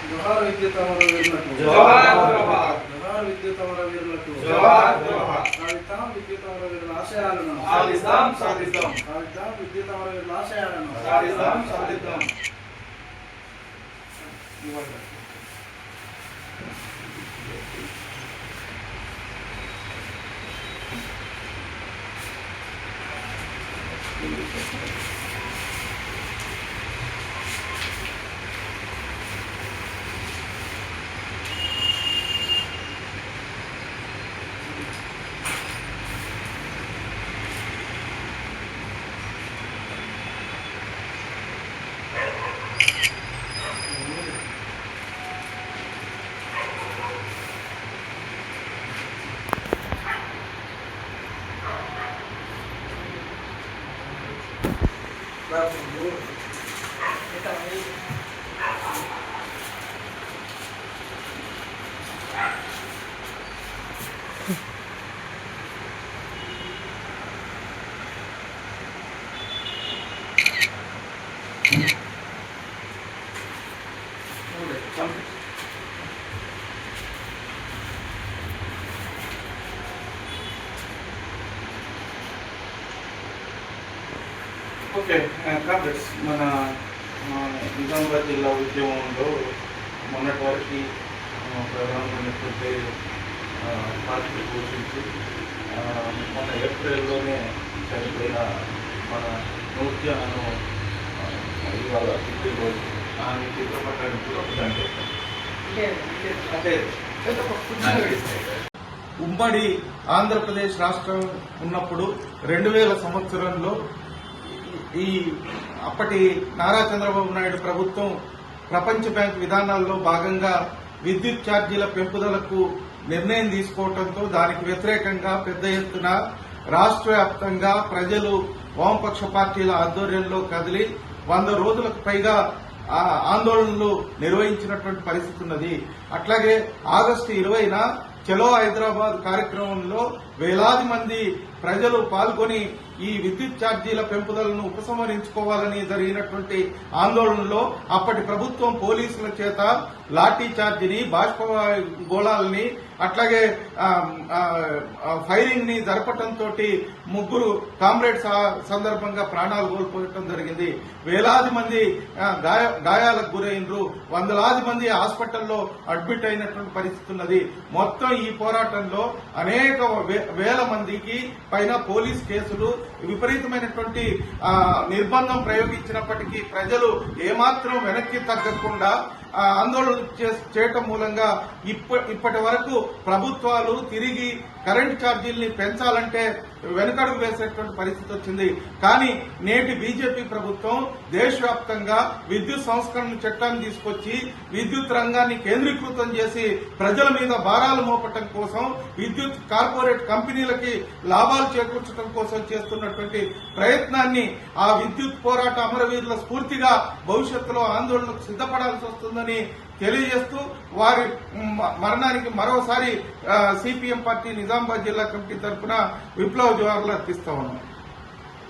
జోహార్ విద్యుత్ అమరవీరులకు జోహార్ జోహార్. జోహార్ విద్యుత్ అమరవీరులకు జోహార్ జోహార్. సాధిద్దాం విద్యుత్ అమరవీరుల ఆశయాలను సాధిద్దాం సాధిద్దాం. సాధిద్దాం విద్యుత్ అమరవీరుల ఆశయాలను సాధిద్దాం సాధిద్దాం. ఓకే కాంగ్రెస్ మన నిజామాబాద్ జిల్లా ఉద్యమంలో మొన్నటి వరకు ప్రధానమైనటువంటి పార్టీ పోషించి మొన్న ఏప్రిల్లోనే చనిపోయిన మన నృత్యాలను ఇవాళ రోజు ఆమె చిత్రపటానికి అంటే ఉమ్మడి ఆంధ్రప్రదేశ్ రాష్ట్రం ఉన్నప్పుడు 2000 సంవత్సరంలో ఈ అప్పటి నారా చంద్రబాబు నాయుడు ప్రభుత్వం ప్రపంచ బ్యాంక్ విధానాల్లో భాగంగా విద్యుత్ ఛార్జీల పెంపుదలకు నిర్ణయం తీసుకోవడంతో దానికి వ్యతిరేకంగా పెద్ద ఎత్తున రాష్ట్ర వ్యాప్తంగా ప్రజలు వామపక్ష పార్టీల ఆధ్వర్యంలో కదిలి 100 రోజులకు పైగా ఆందోళనలు నిర్వహించినటువంటి పరిస్థితి ఉన్నది. అట్లాగే ఆగస్టు 20న చలో హైదరాబాద్ కార్యక్రమంలో వేలాది మంది ప్రజలు పాల్గొని ఈ విద్యుత్ ఛార్జీల పెంపుదలను ఉపసంహరించుకోవాలని జరిగినటువంటి ఆందోళనలో అప్పటి ప్రభుత్వం పోలీసుల చేత లాఠీ ఛార్జీని బాష్ప గోళాలని అట్లాగే ఫైరింగ్ ని జరపడంతో 3 కామ్రేడ్స్ సందర్భంగా ప్రాణాలు కోల్పోవడం జరిగింది. వేలాది మంది గాయాలకు గురైనరు, వందలాది మంది హాస్పిటల్లో అడ్మిట్ అయినటువంటి పరిస్థితి ఉన్నది. మొత్తం ఈ పోరాటంలో అనేక వేల మందికి పైన పోలీస్ కేసులు, విపరీతమైనటువంటి నిర్బంధం ప్రయోగించినప్పటికీ ప్రజలు ఏమాత్రం వెనక్కి తగ్గకుండా ఆందోళన చేయటం మూలంగా ఇప్పటి వరకు ప్రభుత్వాలు తిరిగి కరెంట్ ఛార్జీల్ని పెంచాలంటే వెనుకడుగు వేసేటువంటి పరిస్థితి వచ్చింది. కానీ నేటి బీజేపీ ప్రభుత్వం దేశవ్యాప్తంగా విద్యుత్ సంస్కరణ చట్టాన్ని తీసుకొచ్చి విద్యుత్ రంగాన్ని కేంద్రీకృతం చేసి ప్రజల మీద భారాలు మోపటం కోసం, విద్యుత్ కార్పొరేట్ కంపెనీలకి లాభాలు చేకూర్చడం కోసం చేస్తున్నటువంటి ప్రయత్నాన్ని ఆ విద్యుత్ పోరాట అమరవీరుల స్ఫూర్తిగా భవిష్యత్తులో ఆందోళనకు సిద్ధపడాల్సి వస్తుందని తెలియజేస్తూ వారి మరణానికి మరోసారి సిపిఎం పార్టీ నిజామాబాద్ జిల్లా కమిటీ తరఫున విప్లవ జోహార్లు అర్పిస్తా ఉన్నాం.